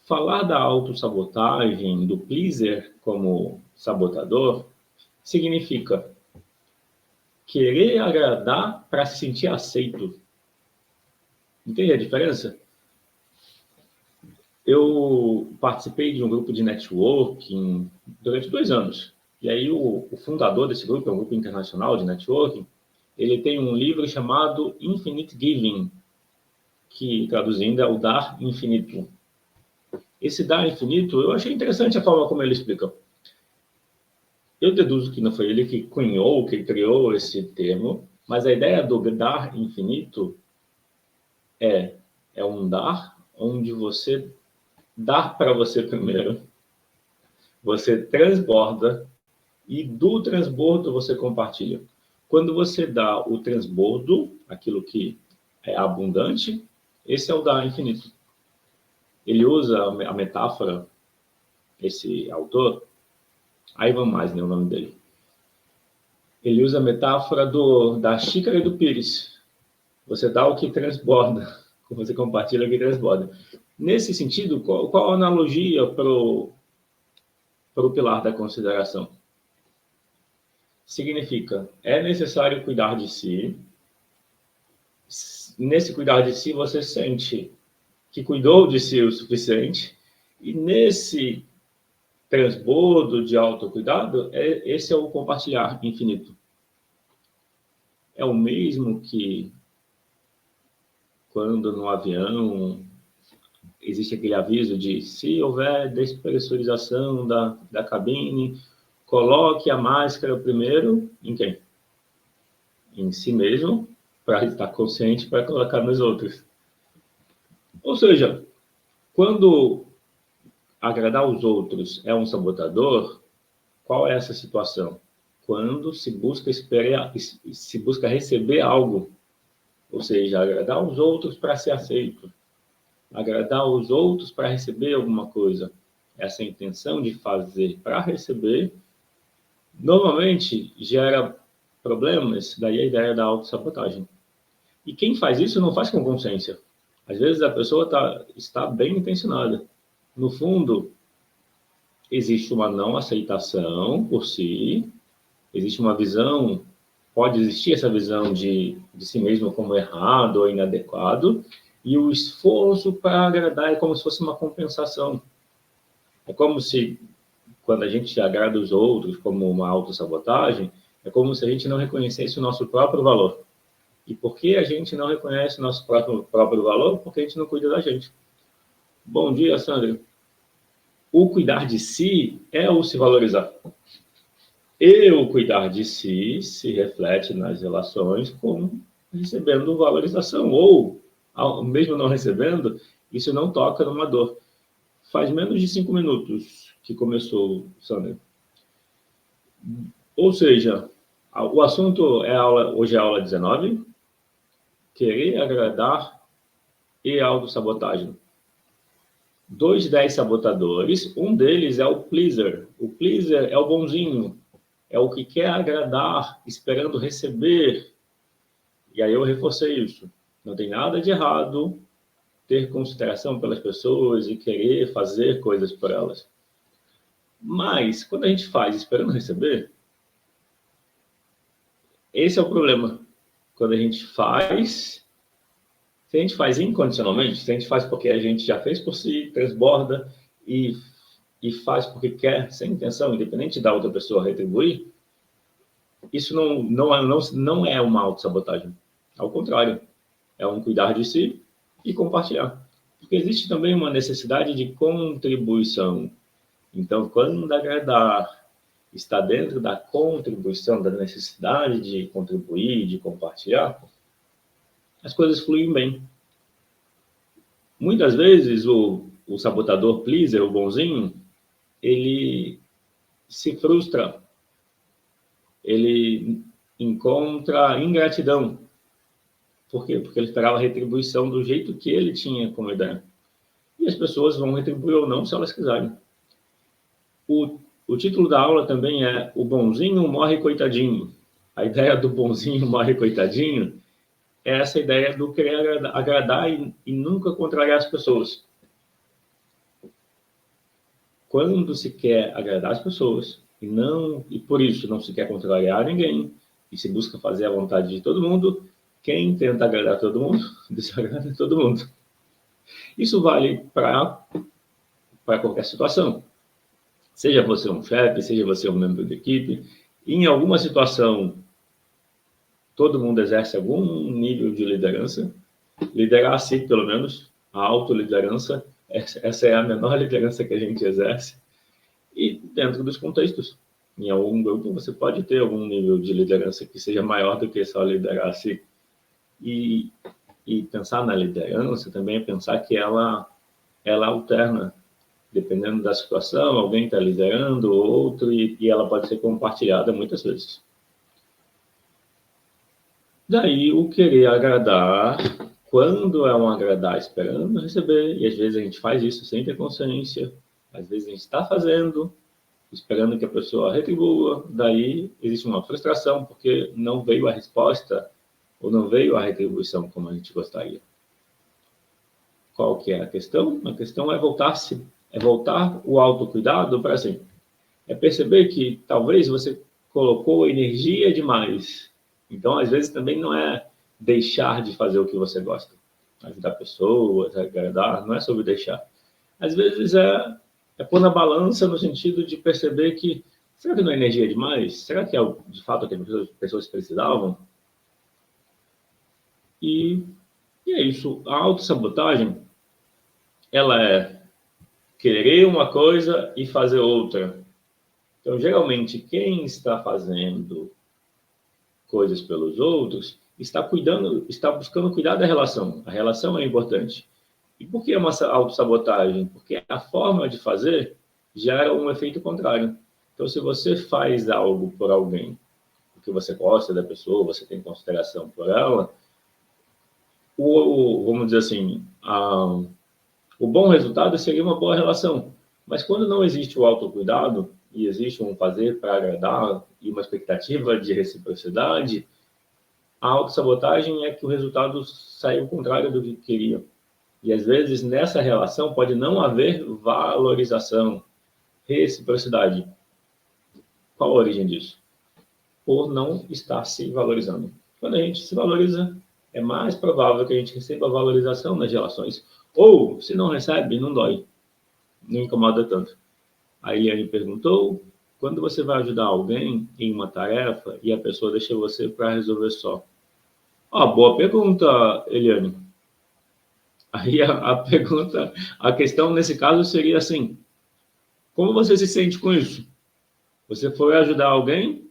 Falar da autossabotagem, do pleaser como sabotador, significa querer agradar para se sentir aceito. Entende a diferença? Eu participei de um grupo de networking durante 2 anos. E aí o fundador desse grupo, é um grupo internacional de networking, ele tem um livro chamado Infinite Giving, que traduzindo é o dar infinito. Esse dar infinito, eu achei interessante a forma como ele explica. Eu deduzo que não foi ele que cunhou, que criou esse termo, mas a ideia do dar infinito é um dar onde você dá para você primeiro, você transborda e do transbordo você compartilha. Quando você dá o transbordo, aquilo que é abundante, esse é o dar infinito. Ele usa a metáfora, esse autor, Ivan Misner, o nome dele. Ele usa a metáfora da xícara e do pires. Você dá o que transborda, você compartilha o que transborda. Nesse sentido, qual a analogia para o pilar da consideração? Significa, é necessário cuidar de si. Nesse cuidar de si, você sente que cuidou de si o suficiente. E nesse transbordo de autocuidado, esse é o compartilhar infinito. É o mesmo que quando no avião existe aquele aviso de se houver despressurização da cabine, coloque a máscara primeiro em quem? Em si mesmo, para estar consciente, para colocar nos outros. Ou seja, quando agradar os outros é um sabotador, qual é essa situação? Quando se busca receber algo, ou seja, agradar os outros para ser aceito, agradar os outros para receber alguma coisa. Essa intenção de fazer para receber, normalmente gera problemas, daí a ideia da autossabotagem. E quem faz isso não faz com consciência. Às vezes a pessoa está bem intencionada. No fundo, existe uma não aceitação por si, existe uma visão, pode existir essa visão de si mesmo como errado ou inadequado, e o esforço para agradar é como se fosse uma compensação. É como se, quando a gente agrada os outros como uma autossabotagem, é como se a gente não reconhecesse o nosso próprio valor. E por que a gente não reconhece o nosso próprio valor? Porque a gente não cuida da gente. Bom dia, Sandra. O cuidar de si é o se valorizar. E o cuidar de si se reflete nas relações como recebendo valorização. Ou, mesmo não recebendo, isso não toca numa dor. Faz menos de 5 minutos que começou, Sandra. Ou seja, o assunto hoje é a aula 19, querer agradar e autossabotagem. 10 sabotadores, um deles é o pleaser. O pleaser é o bonzinho, é o que quer agradar, esperando receber. E aí eu reforcei isso. Não tem nada de errado ter consideração pelas pessoas e querer fazer coisas por elas. Mas, quando a gente faz esperando receber, esse é o problema. Quando a gente faz, se a gente faz incondicionalmente, se a gente faz porque a gente já fez por si, transborda e faz porque quer, sem intenção, independente da outra pessoa retribuir, isso não é uma autossabotagem. Ao contrário, é um cuidar de si e compartilhar. Porque existe também uma necessidade de contribuição. Então, quando agradar está dentro da contribuição, da necessidade de contribuir, de compartilhar, as coisas fluem bem. Muitas vezes, o sabotador pleaser, o bonzinho, ele se frustra, ele encontra ingratidão. Por quê? Porque ele esperava a retribuição do jeito que ele tinha como ideia. E as pessoas vão retribuir ou não se elas quiserem. O título da aula também é O Bonzinho Morre Coitadinho. A ideia do bonzinho morre coitadinho é essa ideia do querer agradar e nunca contrariar as pessoas. quando se quer agradar as pessoas e por isso não se quer contrariar ninguém e se busca fazer a vontade de todo mundo, quem tenta agradar todo mundo desagrada todo mundo. Isso vale para qualquer situação. Seja você um chefe, seja você um membro de equipe, em alguma situação todo mundo exerce algum nível de liderança. Liderar a si, pelo menos, a autoliderança, essa é a menor liderança que a gente exerce. E dentro dos contextos, em algum grupo, você pode ter algum nível de liderança que seja maior do que só liderar a si. E pensar na liderança também é pensar que ela alterna, dependendo da situação, alguém está liderando, outro, e ela pode ser compartilhada muitas vezes. Daí o querer agradar, quando é um agradar esperando receber, e às vezes a gente faz isso sem ter consciência, às vezes a gente está fazendo, esperando que a pessoa retribua, daí existe uma frustração porque não veio a resposta ou não veio a retribuição como a gente gostaria. Qual que é a questão? A questão é voltar o autocuidado para assim. É perceber que talvez você colocou energia demais. Então, às vezes, também não é deixar de fazer o que você gosta. Ajudar pessoas, agradar, não é sobre deixar. Às vezes é pôr na balança no sentido de perceber que será que não é energia demais? Será que é de fato o que as pessoas precisavam? E é isso. A autossabotagem, ela é querer uma coisa e fazer outra. Então, geralmente, quem está fazendo coisas pelos outros está buscando cuidar da relação. A relação é importante. E por que é uma autossabotagem? Porque a forma de fazer gera um efeito contrário. Então, se você faz algo por alguém, porque você gosta da pessoa, você tem consideração por ela, vamos dizer assim, o bom resultado seria uma boa relação. Mas quando não existe o autocuidado e existe um fazer para agradar e uma expectativa de reciprocidade, a autossabotagem é que o resultado sai ao contrário do que queria. E às vezes nessa relação pode não haver valorização, reciprocidade. Qual a origem disso? Por não estar se valorizando. Quando a gente se valoriza, é mais provável que a gente receba valorização nas relações. Ou, se não recebe, não dói. Não incomoda tanto. A Eliane perguntou, quando você vai ajudar alguém em uma tarefa e a pessoa deixa você para resolver só? Boa pergunta, Eliane. Aí a questão nesse caso seria assim, como você se sente com isso? Você foi ajudar alguém,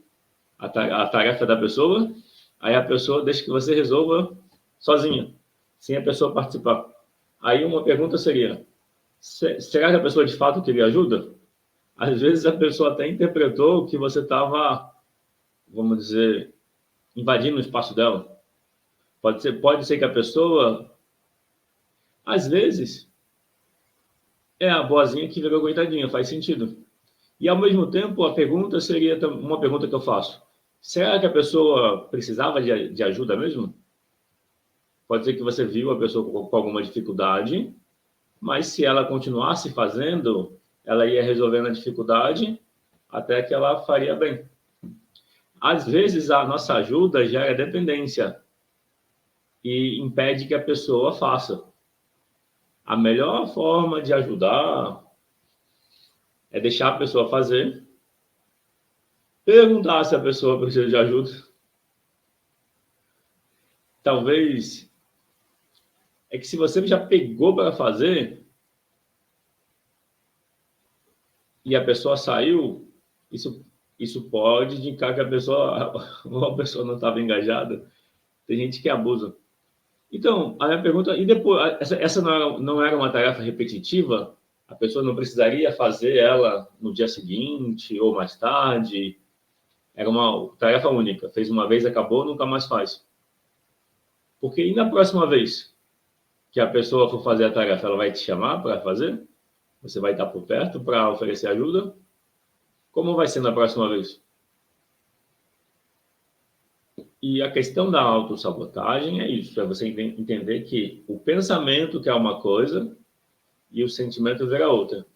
a tarefa da pessoa, aí a pessoa deixa que você resolva sozinha, sem a pessoa participar. Aí uma pergunta seria, será que a pessoa de fato queria ajuda? Às vezes a pessoa até interpretou que você estava, vamos dizer, invadindo o espaço dela. Pode ser que a pessoa, às vezes, é a boazinha que virou coitadinha, faz sentido. E, ao mesmo tempo, a pergunta seria uma pergunta que eu faço. Será que a pessoa precisava de ajuda mesmo? Pode ser que você viu a pessoa com alguma dificuldade, mas se ela continuasse fazendo, ela ia resolvendo a dificuldade até que ela faria bem. Às vezes, a nossa ajuda gera dependência e impede que a pessoa faça. A melhor forma de ajudar é deixar a pessoa fazer, perguntar se a pessoa precisa de ajuda. Talvez é que se você já pegou para fazer e a pessoa saiu, isso pode indicar que a pessoa não estava engajada. Tem gente que abusa. Então, a minha pergunta, e depois, essa não era uma tarefa repetitiva? A pessoa não precisaria fazer ela no dia seguinte ou mais tarde? Era uma tarefa única. Fez uma vez, acabou, nunca mais faz. Porque e na próxima vez que a pessoa for fazer a tarefa, ela vai te chamar para fazer? Você vai estar por perto para oferecer ajuda? Como vai ser na próxima vez? E a questão da autossabotagem é isso, é você entender que o pensamento quer uma coisa e o sentimento vira outra.